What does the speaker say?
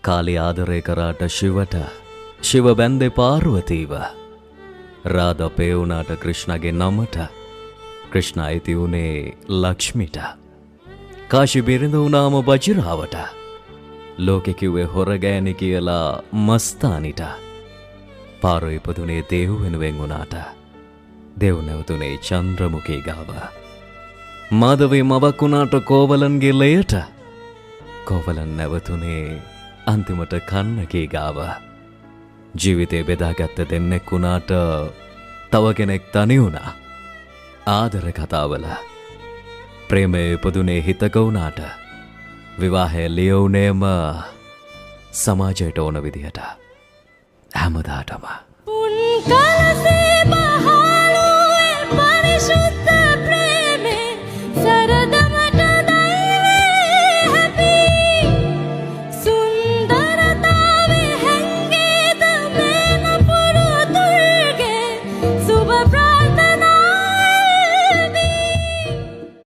කාලි ආදරය කරාට ශිවට ශිව බැන්දේ පාර්වතීව රාධ පේවුනාට ක්‍රිෂ්ණගේ නමට ක්‍රිෂ්ණ අයිති වුණේ ලක්ෂ්මිට කාශි බිරිඳ වුණාම බජිරාවට ලෝකෙ කිව්වේ හොරගෑනි කියලා මස්තානිට පාරෝ ඉපදුනේ දේව් වෙනුවෙන් වුණාට දේව් නැවතුනේ චන්ද්‍රමුඛී ගාව මාධවී මවක් වුණාට කෝවලන්ගේ ලයට කෝවලන් නැවතුනේ අන්තිමට කන්නකී ගාව ජීවිතේ බෙදාගත්ත දෙන්නෙක් වුණාට තව කෙනෙක් තනි වුණා ආදර කතාවල ප්‍රේමය ඉපදුනේ හිතක වුණාට විවාහය ලියවුනේම සමාජයට ඕන විදිහට හැමදාටම උන් කලසේ බහලුවේ පරිශුද්ධ